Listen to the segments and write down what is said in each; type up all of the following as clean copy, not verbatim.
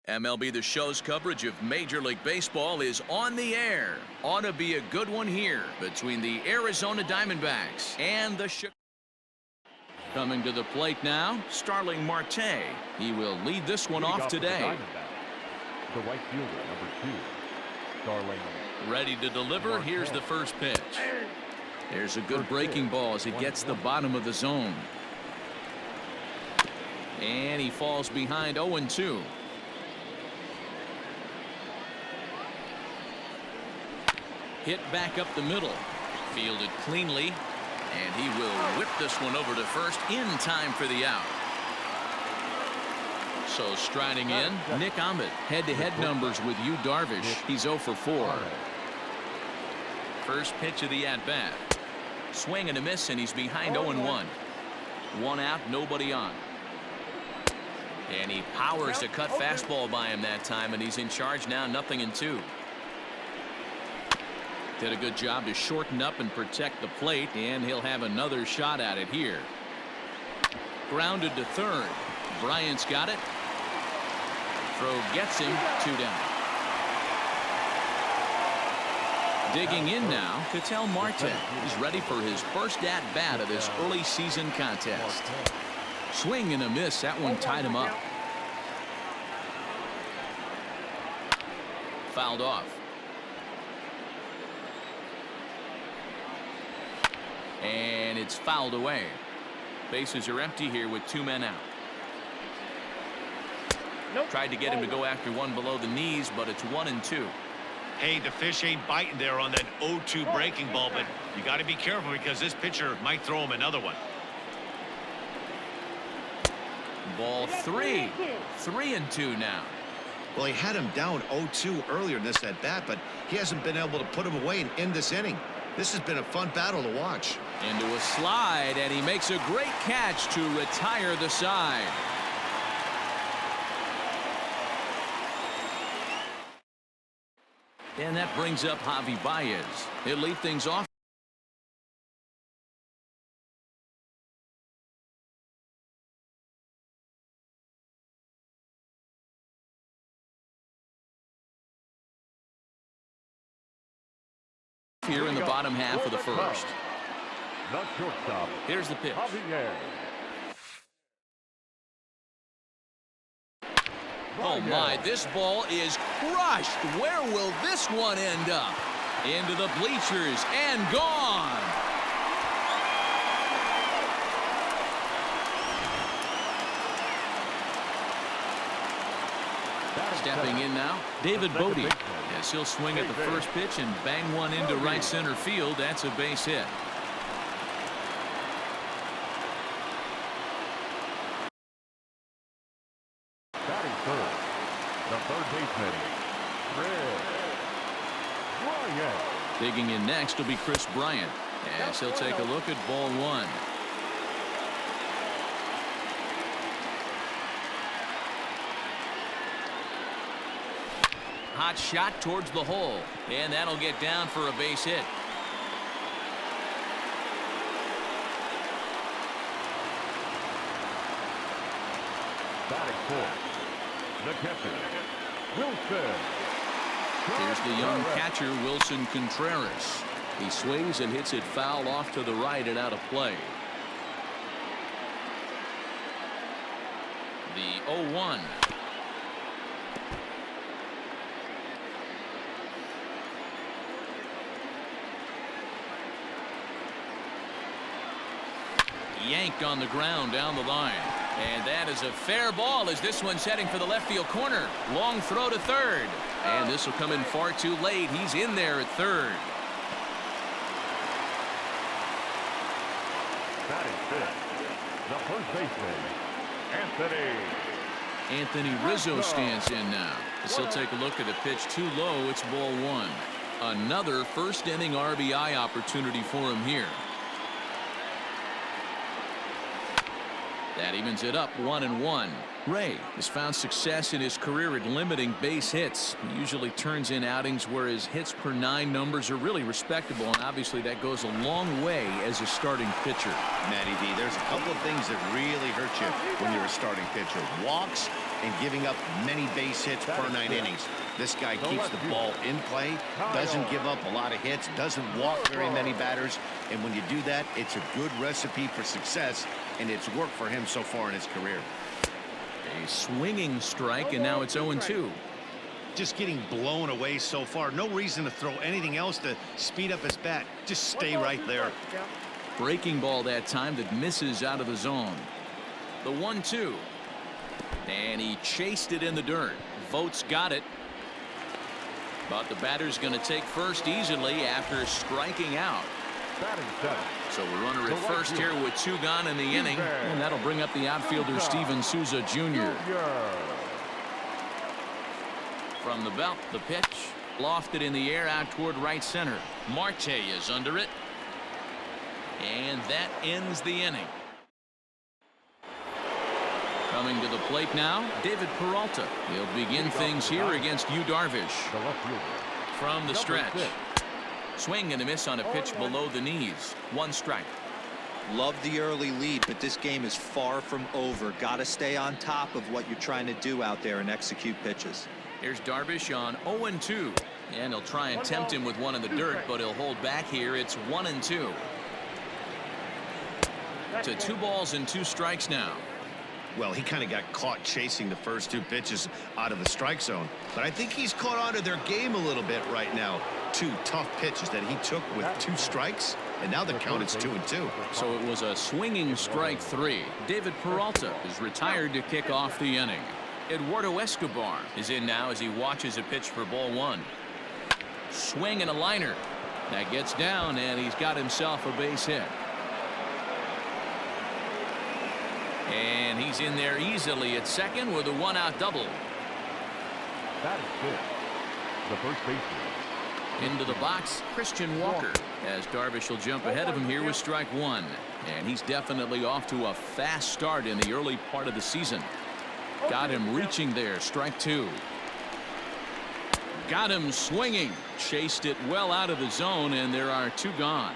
MLB The Show's coverage of Major League Baseball is on the air. Ought to be a good one here between the Arizona Diamondbacks and the Chicago. Coming to the plate now, Starling Marte. He will lead this one off today. The right fielder, number 2, Starling. Ready to deliver. Here's the first pitch. There's a good breaking ball as he gets the bottom of the zone. And he falls behind 0-2. Hit back up the middle. Fielded cleanly. And he will whip this one over to first in time for the out. So striding in, Nick Ahmed. Head-to-head numbers with Yu Darvish. He's 0 for 4. First pitch of the at-bat. Swing and a miss, and he's behind 0-1. One out, nobody on. And he powers a cut fastball by him that time, and he's in charge now, 0-2. Did a good job to shorten up and protect the plate, and he'll have another shot at it here. Grounded to third. Bryant's got it. Throw gets him, 2 down. Digging in now, Ketel Marte. He's ready for his first at-bat of this early season contest. Swing and a miss. That one tied him up. Fouled off. And it's fouled away. Bases are empty here with 2 men out. Tried to get him to go after one below the knees, but it's 1-2. Hey, the fish ain't biting there on that 0-2 breaking ball, but you got to be careful because this pitcher might throw him another one. Ball 3. 3-2 now. Well, he had him down 0-2 earlier in this at bat, but he hasn't been able to put him away and end this inning. This has been a fun battle to watch. Into a slide, and he makes a great catch to retire the side. And that brings up Javi Baez. He'll lead things off. Here in the bottom half of the first. Here's the pitch. Oh my, this ball is crushed. Where will this one end up? Into the bleachers and gone. Stepping in now, David Bodie. Yes, he'll swing at the first pitch and bang one into right center field. That's a base hit. Batting third, the third baseman, Bryant. Digging in next will be Chris Bryant. Yes, he'll take a look at ball 1. Hot shot towards the hole, and that'll get down for a base hit. Batting fourth, the catcher, Wilson. Here's the young catcher, Wilson Contreras. He swings and hits it foul off to the right and out of play. The 0-1. Yanked on the ground down the line. And that is a fair ball as this one's heading for the left field corner. Long throw to third. And this will come in far too late. He's in there at third. Batting fifth, the first baseman, Anthony Rizzo stands in now. As he'll take a look at a pitch too low. It's ball 1. Another first inning RBI opportunity for him here. That evens it up 1-1. Ray has found success in his career at limiting base hits. He usually turns in outings where his hits per 9 numbers are really respectable, and obviously that goes a long way as a starting pitcher. Matty V, there's a couple of things that really hurt you when you're a starting pitcher. Walks and giving up many base hits per 9 innings. This guy keeps the ball in play, doesn't give up a lot of hits, doesn't walk very many batters, and when you do that, it's a good recipe for success, and it's worked for him so far in his career. A swinging strike, and now it's 0-2. Just getting blown away so far. No reason to throw anything else to speed up his bat. Just stay right there. Breaking ball that time that misses out of the zone. The 1-2. And he chased it in the dirt. Vogt's got it. But the batter's going to take first easily after striking out. So a runner at first here with 2 gone in the inning. And that'll bring up the outfielder Steven Souza Jr. From the belt, the pitch. Lofted in the air out toward right center. Marte is under it. And that ends the inning. Coming to the plate now, David Peralta. He'll begin things here against Yu Darvish. From the stretch. Swing and a miss on a pitch below the knees. 1 strike. Love the early lead, but this game is far from over. Got to stay on top of what you're trying to do out there and execute pitches. Here's Darvish on 0-2. And he'll try and tempt him with one in the dirt, but he'll hold back here. It's 1-2. To 2 balls and 2 strikes now. Well, he kind of got caught chasing the first 2 pitches out of the strike zone. But I think he's caught on to their game a little bit right now. 2 tough pitches that he took with 2 strikes, and now the count is 2-2. So it was a swinging strike 3. David Peralta is retired to kick off the inning. Eduardo Escobar is in now as he watches a pitch for ball 1. Swing and a liner. That gets down, and he's got himself a base hit. And he's in there easily at second with a 1-out double. That is good. The first baseman. Into the box, Christian Walker, as Darvish will jump ahead of him here with strike 1. And he's definitely off to a fast start in the early part of the season. Got him reaching there, strike 2. Got him swinging. Chased it well out of the zone, and there are 2 gone.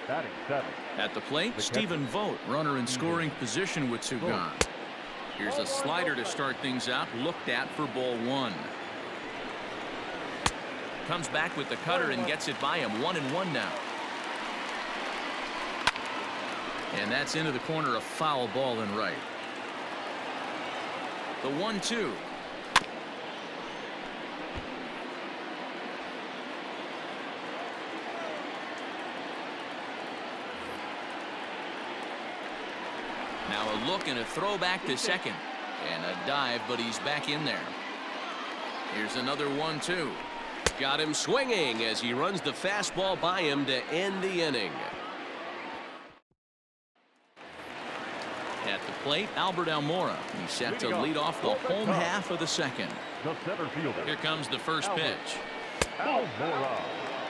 Batting 7. At the plate, Stephen Vogt, runner in scoring position with 2 gone. Here's a slider to start things out, looked at for ball 1. Comes back with the cutter and gets it by him. 1-1 now. And that's into the corner, a foul ball in right. The 1-2. Now a look and a throw back to second. And a dive, but he's back in there. Here's another 1-2. Got him swinging as he runs the fastball by him to end the inning. At the plate, Albert Almora. He's set to lead off the home half of the second. The center fielder. Here comes the first pitch. Almora.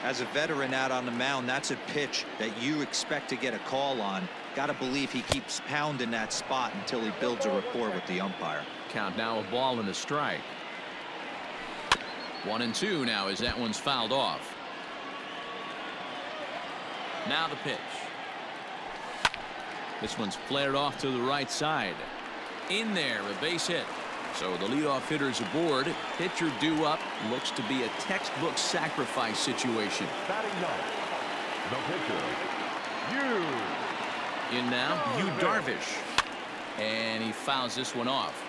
As a veteran out on the mound, that's a pitch that you expect to get a call on. Got to believe he keeps pounding that spot until he builds a rapport with the umpire. Count now, a ball and a strike. 1-2 now as that one's fouled off. Now the pitch. This one's flared off to the right side. In there, a base hit. So the leadoff hitter's aboard. Pitcher due up. Looks to be a textbook sacrifice situation. Batting 9. The pitcher. In now, Yu Darvish. And he fouls this one off.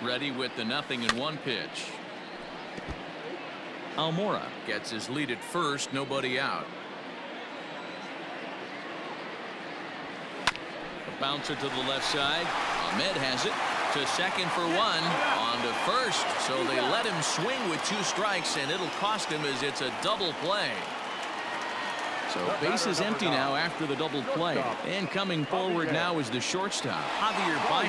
Ready with the 0-1 pitch. Almora gets his lead at first, nobody out. A bouncer to the left side. Ahmed has it to second for 1. On to first. So they let him swing with 2 strikes, and it'll cost him as it's a double play. So base is empty now after the double play. And coming forward now is the shortstop, Javier Baez.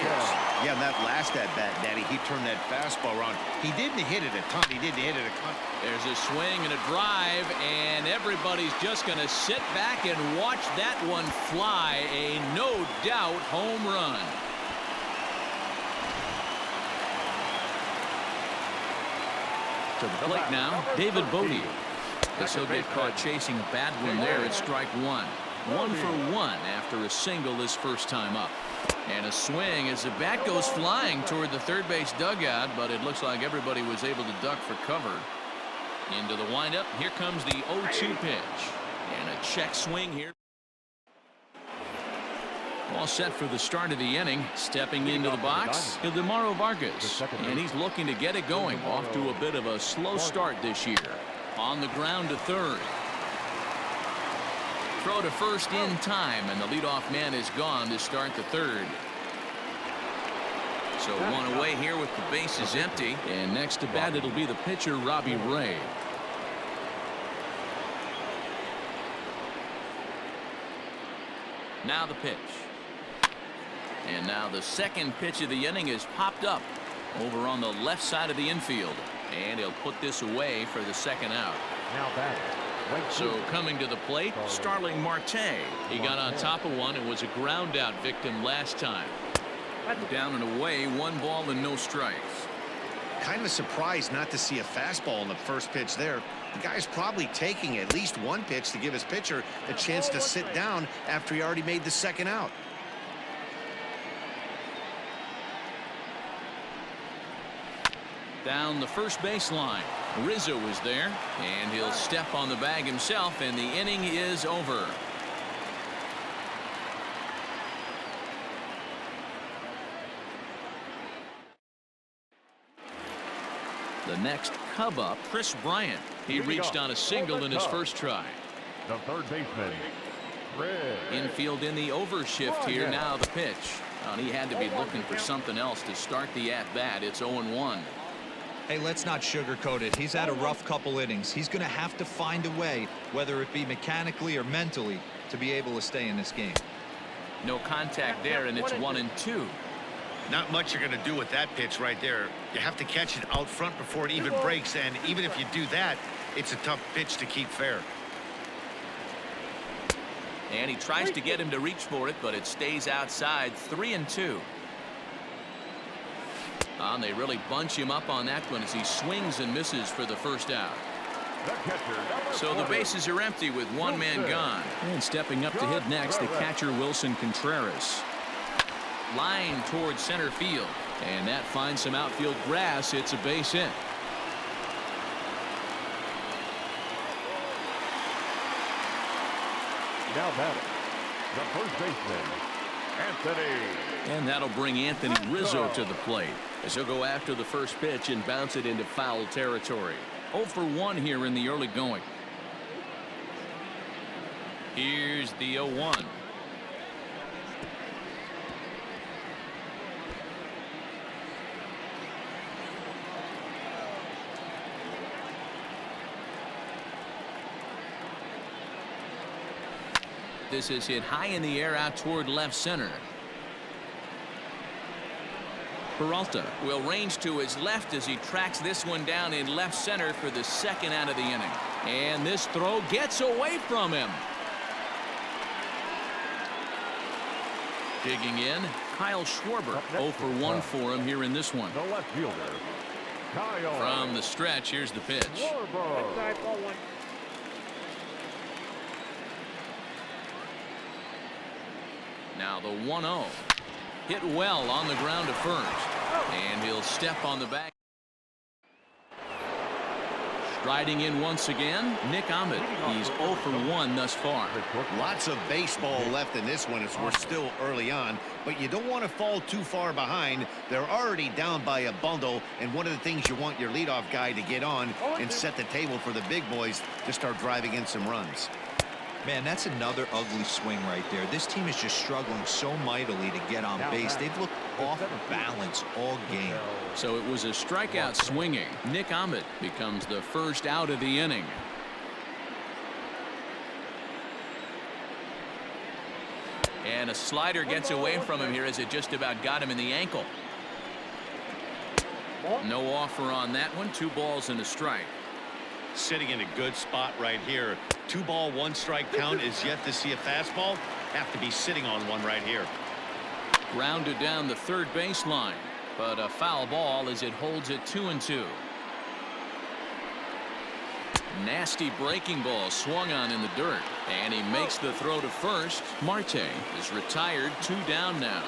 Yeah, that last at-bat, Daddy, he turned that fastball around. He didn't hit it a ton. He didn't hit it a ton. There's a swing and a drive, and everybody's just going to sit back and watch that one fly. A no-doubt home run. To the plate now, David Bodie. As he'll get caught chasing a bad one there at strike 1. 1 for 1 after a single his first time up. And a swing as the bat goes flying toward the third base dugout, but it looks like everybody was able to duck for cover. Into the windup. Here comes the 0-2 pitch. And a check swing here. All set for the start of the inning. Stepping into the box, Ildemaro Vargas. And he's looking to get it going. Off to a bit of a slow start this year. On the ground to third. Throw to first in time, and the leadoff man is gone to start the third. So one away here with the bases empty. And next to bat, it'll be the pitcher, Robbie Ray. Now the pitch. And now the second pitch of the inning is popped up over on the left side of the infield. And he'll put this away for the second out. Now batting. So coming to the plate, Starling Marte. He got on top of one and was a ground out victim last time. Down and away, 1 ball and no strikes. Kind of surprised not to see a fastball in the first pitch there. The guy's probably taking at least one pitch to give his pitcher a chance to sit down after he already made the second out. Down the first baseline. Rizzo is there, and he'll step on the bag himself, and the inning is over. The next Cub up, Chris Bryant. He reached on a single in his first try. The third baseman, Red. Infield in the overshift here. Now the pitch. And he had to be looking for something else to start the at-bat. It's 0-1. Hey, let's not sugarcoat it. He's had a rough couple innings. He's going to have to find a way, whether it be mechanically or mentally, to be able to stay in this game. No contact there, and it's 1-2. Not much you're going to do with that pitch right there. You have to catch it out front before it even breaks, and even if you do that, it's a tough pitch to keep fair. And he tries to get him to reach for it, but it stays outside. 3-2. And they really bunch him up on that one as he swings and misses for the first out. So the bases are empty with one man gone. And stepping up to hit next, the catcher Wilson Contreras. Line towards center field, and that finds some outfield grass. It's a base hit. Now batting, the first baseman, Anthony. And that'll bring Anthony Rizzo to the plate as he'll go after the first pitch and bounce it into foul territory. 0 for 1 here in the early going. Here's the 0-1. This is hit high in the air out toward left center. Peralta will range to his left as he tracks this one down in left center for the second out of the inning. And this throw gets away from him. Digging in, Kyle Schwarber. 0 for 1 for him here in this one. The left fielder, Kyle. From the stretch, here's the pitch. Schwarber. Now the 1-0. Hit well on the ground to first. And he'll step on the back. Striding in once again, Nick Ahmed. He's 0 for 1 thus far. Lots of baseball left in this one as we're still early on, but you don't want to fall too far behind. They're already down by a bundle, and one of the things you want your leadoff guy to get on and set the table for the big boys to start driving in some runs. Man, that's another ugly swing right there. This team is just struggling so mightily to get on base. They've looked off balance all game. So it was a strikeout swinging. Nick Ahmed becomes the first out of the inning. And a slider gets away from him here as it just about got him in the ankle. No offer on that one. 2 balls and a strike. Sitting in a good spot right here. 2 ball, 1 strike count is yet to see a fastball. Have to be sitting on one right here. Grounded down the third baseline, but a foul ball as it holds it 2-2. Nasty breaking ball swung on in the dirt, and he makes the throw to first. Marte is retired, 2 down now.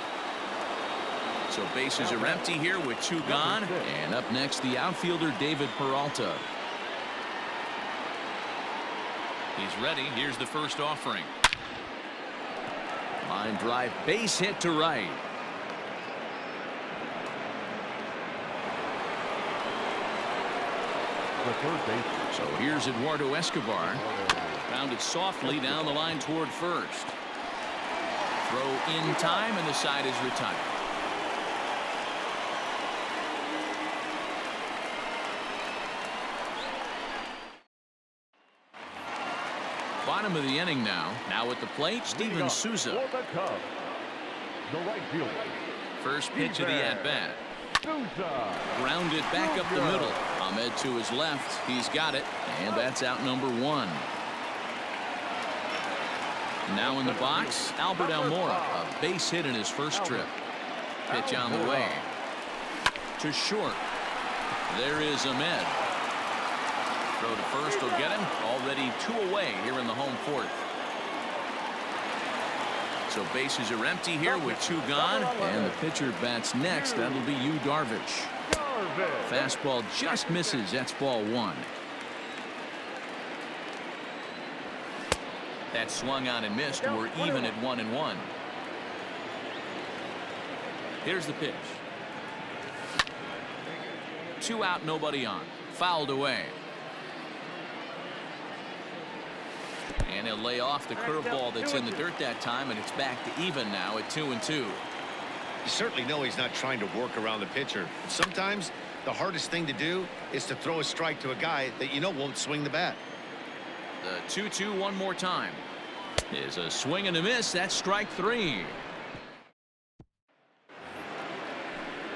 So bases are empty here with 2 gone, and up next the outfielder David Peralta. He's ready. Here's the first offering. Line drive, base hit to right. The third baseman. So here's Eduardo Escobar. Pounded softly down the line toward first. Throw in time, and the side is retired. Bottom of the inning now. Now at the plate, Steven Souza. For the Cubs, the right fielder. First pitch of the at-bat. Souza. Grounded back up the middle. Ahmed to his left. He's got it, and that's out number 1. Now in the box, Albert Almora, a base hit in his first trip. Pitch on the way. To short. There is Ahmed. Throw to first will get him. Already 2 away here in the home 4th. So bases are empty here with 2 gone, and the pitcher bats next. That'll be Yu Darvish. Fastball just misses. That's ball 1. That swung on and missed. We're even at 1-1. Here's the pitch. 2 out, nobody on. Fouled away. And he'll lay off the curveball that's in the dirt that time, and it's back to even now at 2-2. You certainly know he's not trying to work around the pitcher. Sometimes the hardest thing to do is to throw a strike to a guy that you know won't swing the bat. The 2-2 one more time. Is a swing and a miss. That's strike 3.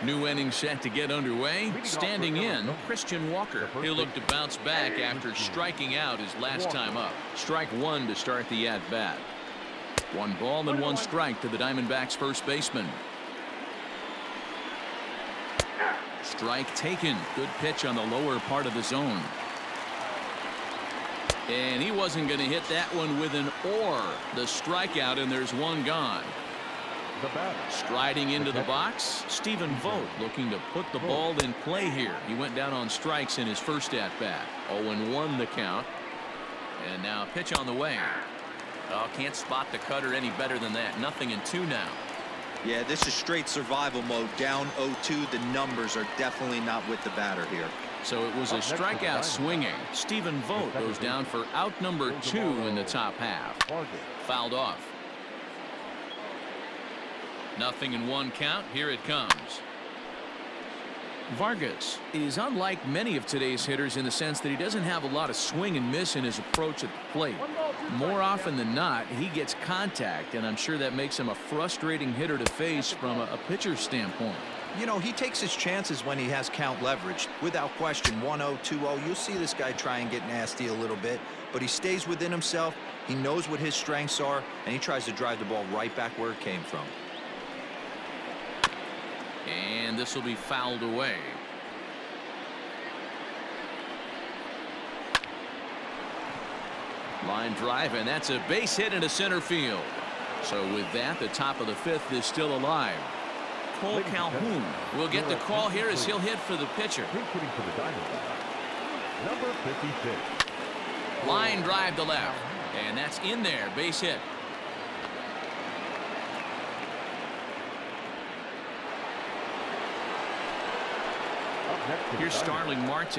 New inning set to get underway. Standing in, Christian Walker. He'll look to bounce back after striking out his last time up. Strike 1 to start the at-bat. 1 ball and 1 strike to the Diamondbacks first baseman. Strike taken. Good pitch on the lower part of the zone. And he wasn't going to hit that one with an or. The strikeout, and there's 1 gone. Striding into the box, Stephen Vogt looking to put the ball in play here. He went down on strikes in his first at-bat. 0-1 the count. And now a pitch on the way. Oh, can't spot the cutter any better than that. 0-2 now. Yeah, this is straight survival mode. Down 0-2. The numbers are definitely not with the batter here. So it was a strikeout swinging. Stephen Vogt goes down for out number 2 in the top half. Fouled off. 0-1 count. Here it comes. Vargas is unlike many of today's hitters in the sense that he doesn't have a lot of swing and miss in his approach at the plate. More often than not, he gets contact, and I'm sure that makes him a frustrating hitter to face from a pitcher's standpoint. You know, he takes his chances when he has count leverage. Without question, 1-0, 2-0, you'll see this guy try and get nasty a little bit, but he stays within himself. He knows what his strengths are, and he tries to drive the ball right back where it came from. And this will be fouled away. Line drive, and that's a base hit into center field. So with that, the top of the 5th is still alive. Cole Calhoun will get the call here as he'll hit for the pitcher. Hitting for the Diamondbacks, number 56. Line drive to left, and that's in there. Base hit. Here's Starling Marte,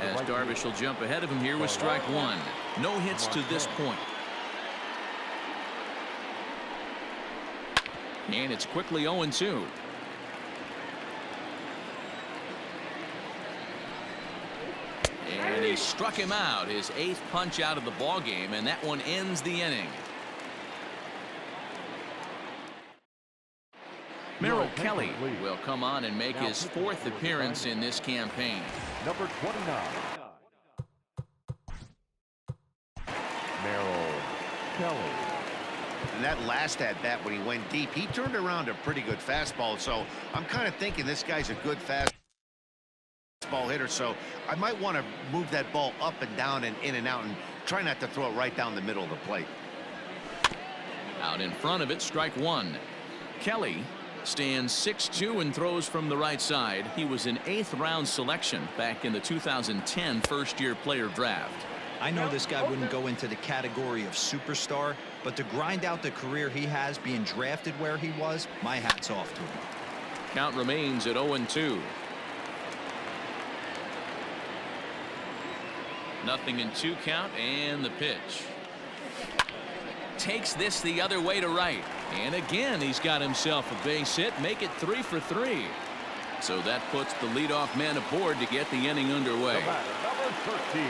as Darvish will jump ahead of him here with strike 1. No hits to this point. And it's quickly 0-2. And he struck him out, his 8th punch out of the ball game, and that one ends the inning. Merrill Kelly will come on and make his 4th appearance in this campaign. Number 29. Merrill Kelly. And that last at-bat when he went deep, he turned around a pretty good fastball. So I'm kind of thinking this guy's a good fastball ball hitter, so I might want to move that ball up and down and in and out and try not to throw it right down the middle of the plate. Out in front of it, strike one. Kelly stands 6'2" and throws from the right side. He was an 8th round selection back in the 2010 first-year player draft. I know this guy wouldn't go into the category of superstar, but to grind out the career he has being drafted where he was, my hat's off to him. Count remains at 0-2. 0-2 count, and the pitch. Takes this the other way to right. And again, he's got himself a base hit. Make it 3 for 3. So that puts the leadoff man aboard to get the inning underway. Number 13,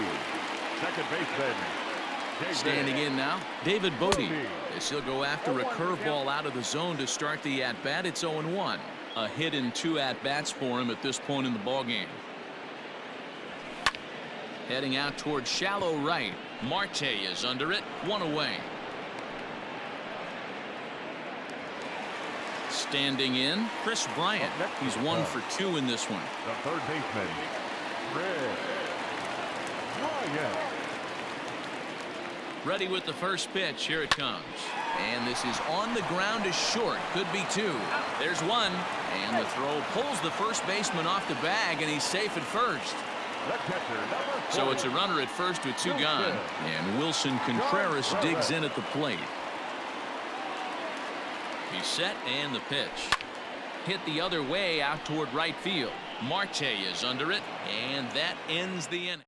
second baseman. Standing in now, David Bodie. As he'll go after a curveball out of the zone to start the at-bat. It's 0-1. A hit in 2 at-bats for him at this point in the ballgame. Heading out towards shallow right. Marte is under it. 1 away. Standing in, Chris Bryant. He's 1 for 2 in this one. The third baseman, Chris Bryant. Ready with the first pitch. Here it comes. And this is on the ground to short. Could be 2. There's 1. And the throw pulls the first baseman off the bag, and he's safe at first. So it's a runner at first with 2 gone. And Wilson Contreras digs in at the plate. He's set, and the pitch. Hit the other way out toward right field. Marte is under it, and that ends the inning.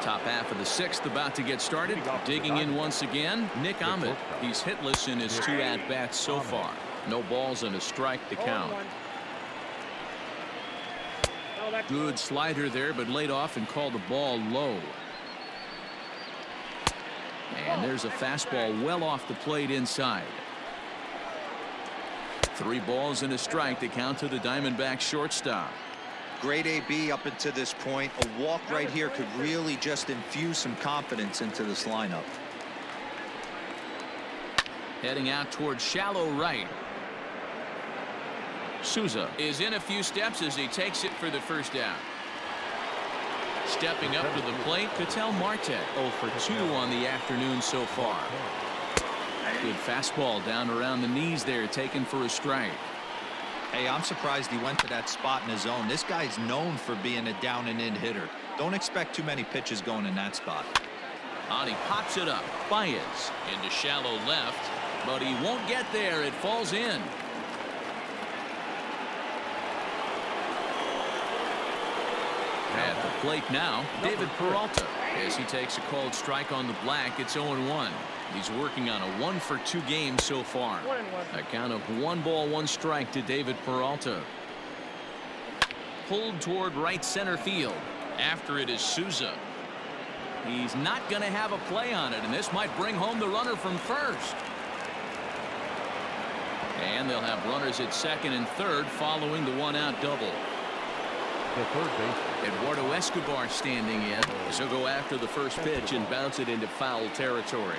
Top half of the 6th about to get started. Digging in once again, Nick Ahmed. He's hitless in his 2 at-bats so far. No balls and a strike to count. Good slider there, but laid off and called the ball low. And there's a fastball well off the plate inside. 3 balls and a strike to count to the Diamondbacks shortstop. Great AB up until this point. A walk right here could really just infuse some confidence into this lineup. Heading out towards shallow right. Souza is in a few steps as he takes it for the first down. Stepping up to the plate, Ketel Marte. 0 for 2 on the afternoon so far. Good fastball down around the knees there, taken for a strike. Hey, I'm surprised he went to that spot in his zone. This guy's known for being a down and in hitter. Don't expect too many pitches going in that spot. On he pops it up. Baez into shallow left, but he won't get there. It falls in. At the plate now, David Peralta. As he takes a called strike on the black, it's 0-1. He's working on a 1 for 2 game so far. A count of 1 ball, 1 strike to David Peralta. Pulled toward right center field. After it is Souza. He's not going to have a play on it, and this might bring home the runner from first. And they'll have runners at second and third following the 1-out double. The third baseman, Eduardo Escobar standing in. So go after the first pitch and bounce it into foul territory.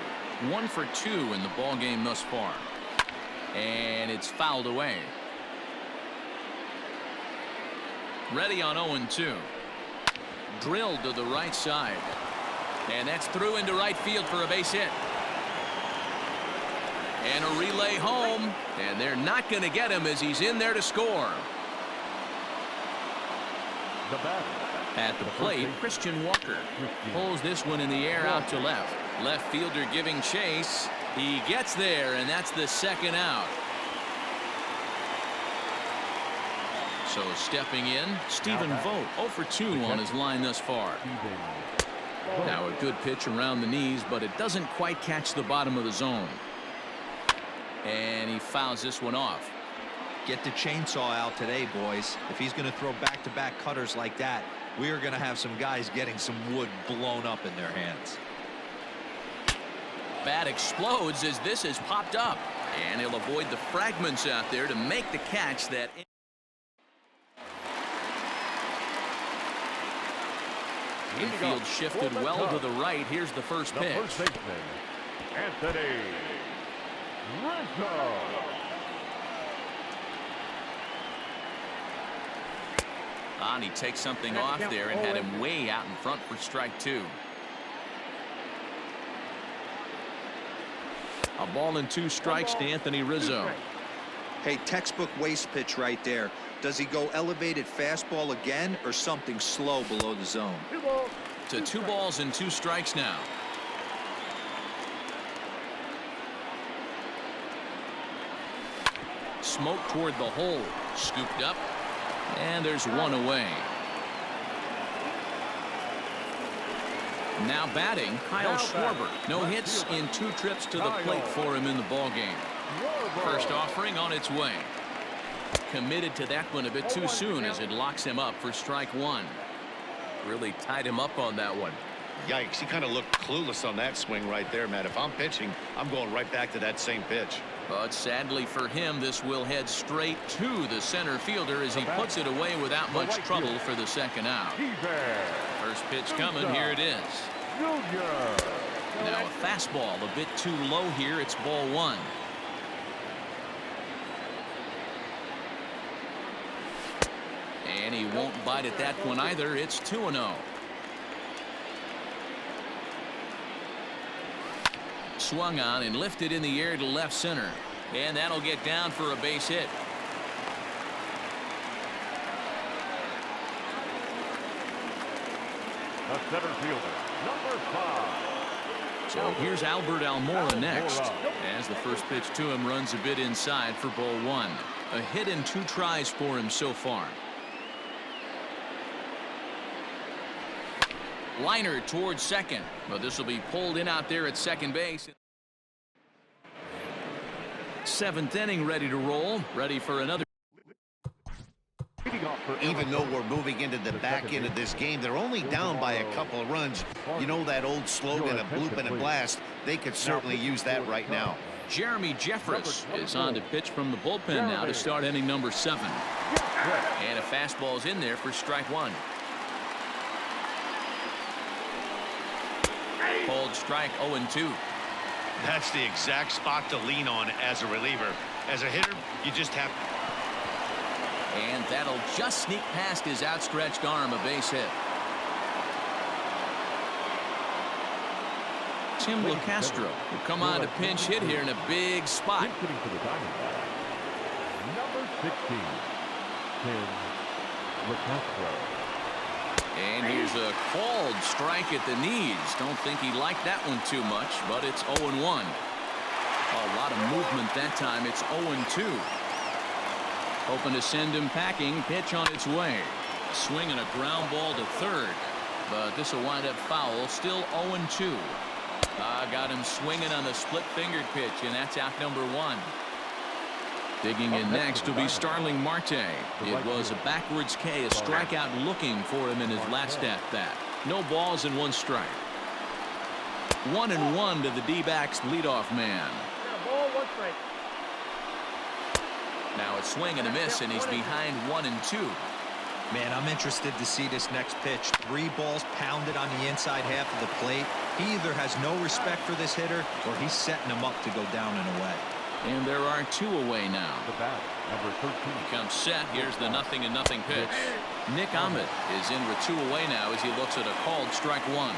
1 for 2 in the ball game thus far. And it's fouled away. Ready on 0-2. Drilled to the right side. And that's through into right field for a base hit. And a relay home. And they're not going to get him as he's in there to score. the batter. At the plate, Christian Walker pulls this one in the air out to left. Left fielder giving chase. He gets there, and that's the 2nd out. So stepping in, Stephen Vogt, 0 for 2 on his line thus far. Now a good pitch around the knees, but it doesn't quite catch the bottom of the zone. And he fouls this one off. Get the chainsaw out today, boys. If he's going to throw back-to-back cutters like that, we are going to have some guys getting some wood blown up in their hands. Bat explodes as this is popped up, and he'll avoid the fragments out there to make the catch that. Infield shifted well to the right. Here's the first pitch. The first baseman, Anthony Rizzo. And he takes something off there and had him way out in front for strike 2. A ball and 2 strikes to Anthony Rizzo. Hey, textbook waste pitch right there. Does he go elevated fastball again or something slow below the zone? To 2 balls and 2 strikes now. Smoke toward the hole. Scooped up. And there's 1 away. Now batting, Kyle Schwarber. No hits in 2 trips to the plate for him in the ballgame. First offering on its way. Committed to that one a bit too soon as it locks him up for strike 1. Really tied him up on that one. Yikes, he kind of looked clueless on that swing right there, Matt. If I'm pitching, I'm going right back to that same pitch. But sadly for him, this will head straight to the center fielder as he puts it away without much trouble for the second out. First pitch coming, here it is. Now a fastball a bit too low here. It's ball 1. And he won't bite at that one either. It's 2-0. Swung on and lifted in the air to left center. And that'll get down for a base hit. The center fielder, number 5. So here's Albert Almora next. As the first pitch to him runs a bit inside for ball 1. A hit in 2 tries for him so far. Liner towards second, but this will be pulled in out there at second base. 7th inning ready to roll, ready for another. Even though we're moving into the back end of this game, they're only down by a couple of runs. You know that old slogan, a bloop and a blast? They could certainly use that right now. Jeremy Jeffress is on to pitch from the bullpen now to start inning number 7. And a fastball's in there for strike 1. Called strike 0-2. That's the exact spot to lean on as a reliever. As a hitter, you just have. And that'll just sneak past his outstretched arm, a base hit. Tim LaCastro will come on to pinch hit here in a big spot. Number 16, Tim LaCastro. And here's a called strike at the knees. Don't think he liked that one too much, but it's 0-1. A lot of movement that time. It's 0-2. Hoping to send him packing. Pitch on its way. Swing and a ground ball to third. But this will wind up foul. Still 0-2. Got him swinging on the split-fingered pitch, and that's out number 1. Digging in next will be Starling Marte. It was a backwards K, a strikeout looking for him in his last at-bat. No balls and 1 strike. 1-1 to the D-backs leadoff man. Now it's swing and a miss, and he's behind 1-2. Man, I'm interested to see this next pitch. 3 balls pounded on the inside half of the plate. He either has no respect for this hitter or he's setting him up to go down and away. And there are 2 away now. The bat, number 13. Comes set. Here's the 0-0 pitch. Nick Ahmed is in with 2 away now as he looks at a called strike 1.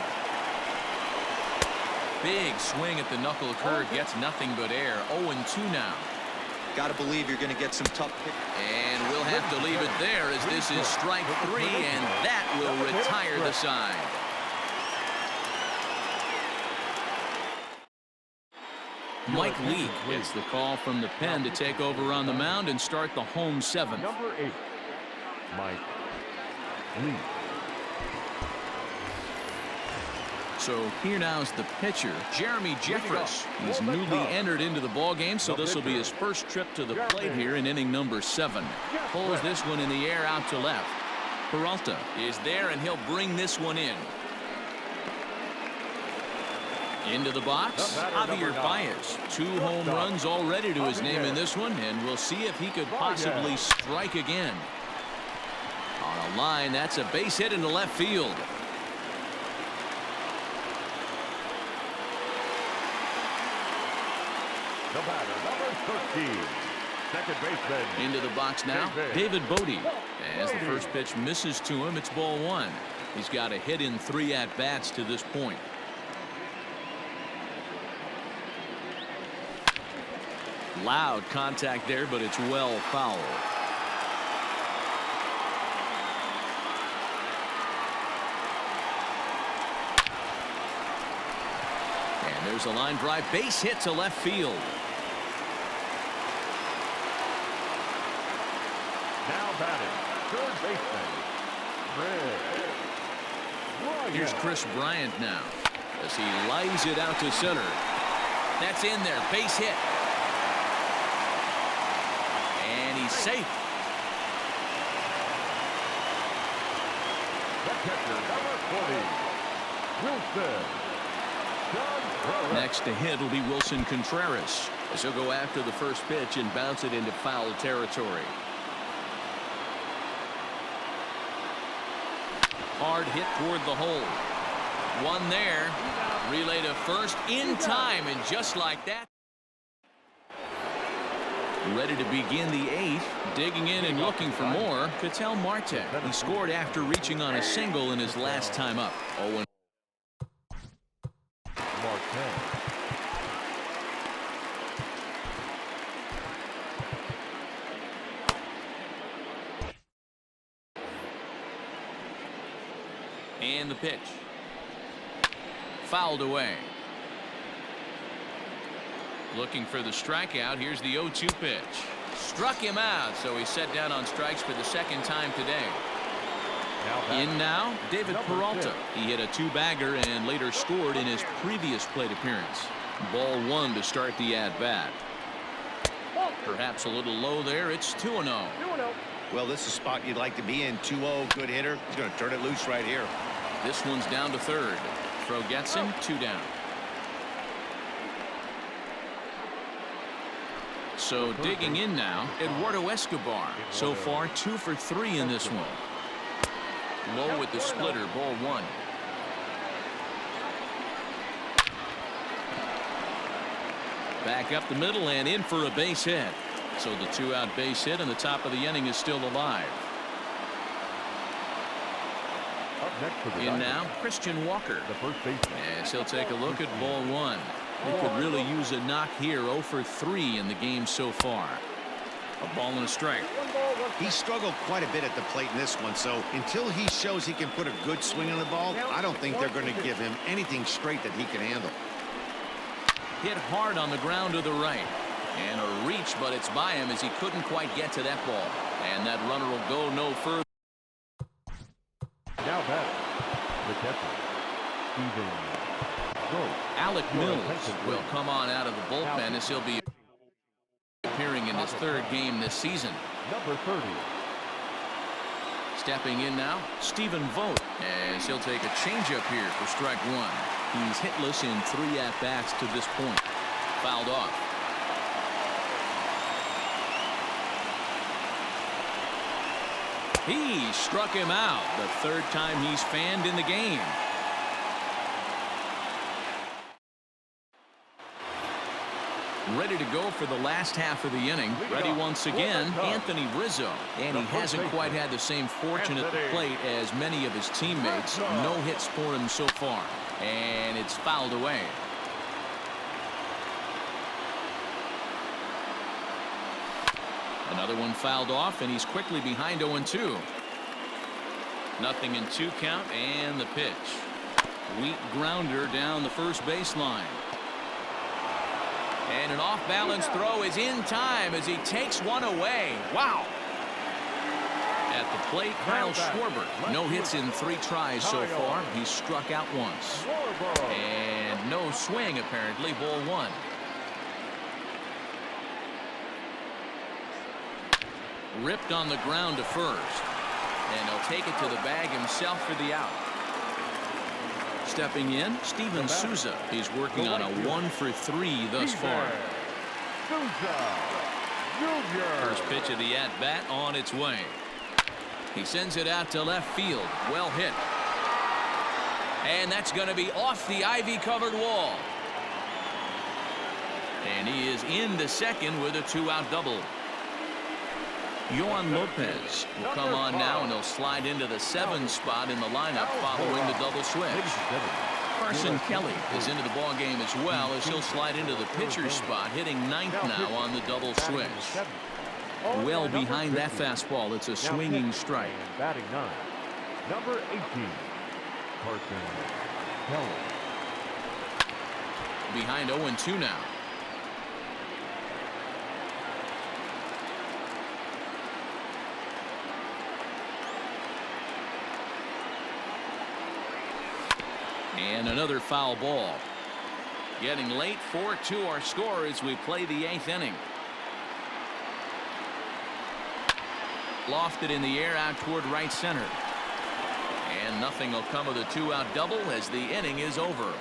Big swing at the knuckle curve, gets nothing but air. 0-2 now. Got to believe you're going to get some tough pitch. And we'll have to leave it there as this is strike 3, and that will retire the side. Mike Leake gets the call from the pen to take over on the mound and start the home 7th. Number 8, Mike Leake. So here now is the pitcher, Jeremy Jeffress. He's newly entered into the ball game, so this will be his first trip to the plate here in inning number 7. Pulls this one in the air out to left. Peralta is there, and he'll bring this one in. Into the box, Javier Baez. 2 home runs already to his name in this one, and we'll see if he could possibly strike again. On a line, that's a base hit into left field. The batter, number 13, Second baseman. Into the box now, David Bodie. As the first pitch misses to him, it's ball one. He's got a hit in 3 at-bats to this point. Loud contact there, but it's well foul. And there's a line drive, base hit to left field. Now batting, third baseman, Here's Chris Bryant now as he lines it out to center. That's in there, base hit. And he's safe. The catcher, number 40, Wilson. Next to hit will be Wilson Contreras as he'll go after the first pitch and bounce it into foul territory. Hard hit toward the hole. One there. Relay to first in time, and just like that. Ready to begin the 8th. Digging in and looking for more. Ketel Marte. He scored after reaching on a single in his last time up. 0-1. And the pitch. Fouled away. Looking for the strikeout. Here's the 0-2 pitch. Struck him out, so he's set down on strikes for the second time today. In now, David Peralta. He hit a 2-bagger and later scored in his previous plate appearance. Ball 1 to start the at-bat. Perhaps a little low there. It's 2-0. Well, this is a spot you'd like to be in. 2-0, good hitter. He's going to turn it loose right here. This one's down to third. Throw gets him, 2 down. So digging in now, Eduardo Escobar. So far 2 for 3 in this one. Low with the splitter, ball 1. Back up the middle and in for a base hit. So the 2-out base hit and the top of the inning is still alive. In now, Christian Walker. The first baseman. As he'll take a look at ball 1. They could really use a knock here. 0 for 3 in the game so far. A ball and a strike. He struggled quite a bit at the plate in this one, so until he shows he can put a good swing on the ball, I don't think they're going to give him anything straight that he can handle. Hit hard on the ground to the right. And a reach, but it's by him as he couldn't quite get to that ball. And that runner will go no further. Now batting, the catcher, Alec Mills will come on out of the bullpen as he'll be appearing in his 3rd game this season. Number 30. Stepping in now, Stephen Vogt, as he'll take a changeup here for strike 1. He's hitless in 3 at-bats to this point. Fouled off. He struck him out, the 3rd time he's fanned in the game. Ready to go for the last half of the inning. Ready once again, Anthony Rizzo. And he hasn't quite had the same fortune at the plate as many of his teammates. No hits for him so far. And it's fouled away. Another one fouled off, and he's quickly behind 0-2. Nothing in 2 count, and the pitch. Weak grounder down the first baseline. And an off-balance throw is in time as he takes one away. Wow. At the plate, Kyle Schwarber. No hits in 3 tries so far. He's struck out once. And no swing, apparently. Ball 1. Ripped on the ground to first. And he'll take it to the bag himself for the out. Stepping in, Steven Souza. He's working on a 1 for 3 thus far. First pitch of the at-bat on its way. He sends it out to left field. Well hit. And that's going to be off the ivy-covered wall. And he is into second with a 2-out double. Juan Lopez will come on now, and he'll slide into the 7 spot in the lineup following the double switch. Carson Kelly is into the ball game as well, as he'll slide into the pitcher's spot, hitting 9th now on the double switch. Well behind that fastball. It's a swinging strike. Batting 9, number 18, Carson Kelly. Behind 0-2 now. And another foul ball. Getting late, 4-2 our score as we play the 8th inning. Lofted in the air out toward right center. And nothing will come of the 2-out double as the inning is over.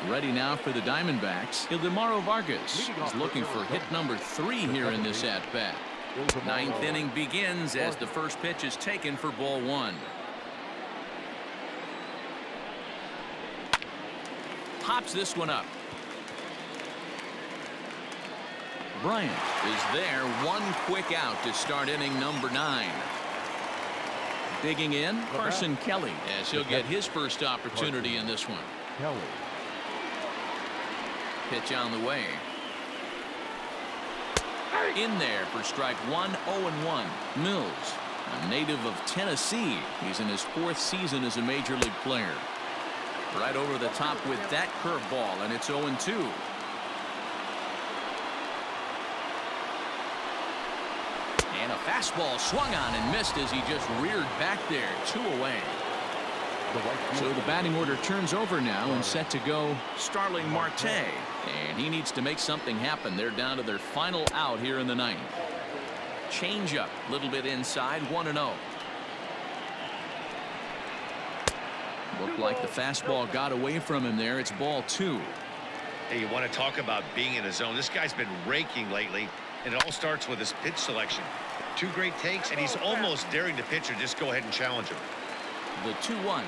Ready now for the Diamondbacks. Ildemaro Vargas is looking for hit number 3 here in this at-bat. 9th inning begins as the first pitch is taken for ball 1. Pops this one up. Bryant is there. One quick out to start inning number 9. Digging in, Carson Kelly, as he'll get his first opportunity in this one. Kelly. Pitch on the way. In there for strike 1, 0-1. Mills, a native of Tennessee. He's in his 4th season as a major league player. Right over the top with that curveball, and it's 0-2. And a fastball swung on and missed as he just reared back there. 2 away. So the batting order turns over now, and set to go Starling Marte. And he needs to make something happen. They're down to their final out here in the 9th. Change up, a little bit inside, 1-0. Looked like the fastball got away from him there. It's ball 2. Hey, you want to talk about being in a zone. This guy's been raking lately, and it all starts with his pitch selection. 2 great takes, and he's almost daring the pitcher just go ahead and challenge him. The 2-1.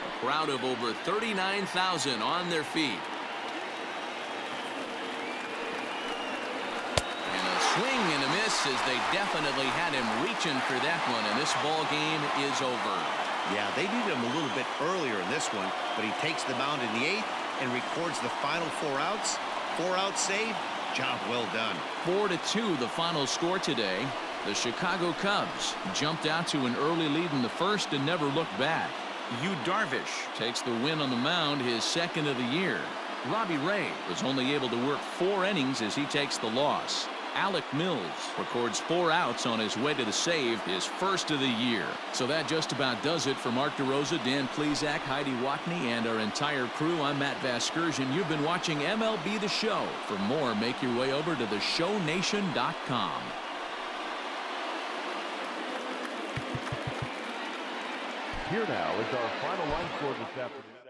A crowd of over 39,000 on their feet. And a swing and a miss, as they definitely had him reaching for that one, and this ball game is over. Yeah, they needed him a little bit earlier in this one, but he takes the mound in the 8th and records the final 4 outs. 4-out save. Job well done. 4-2 the final score today. The Chicago Cubs jumped out to an early lead in the 1st and never looked back. Yu Darvish takes the win on the mound, his 2nd of the year. Robbie Ray was only able to work 4 innings as he takes the loss. Alec Mills records 4 outs on his way to the save, his 1st of the year. So that just about does it for Mark DeRosa, Dan Plesac, Heidi Watney, and our entire crew. I'm Matt Vasgersian. You've been watching MLB The Show. For more, make your way over to theshownation.com. Here now is our final line score this afternoon.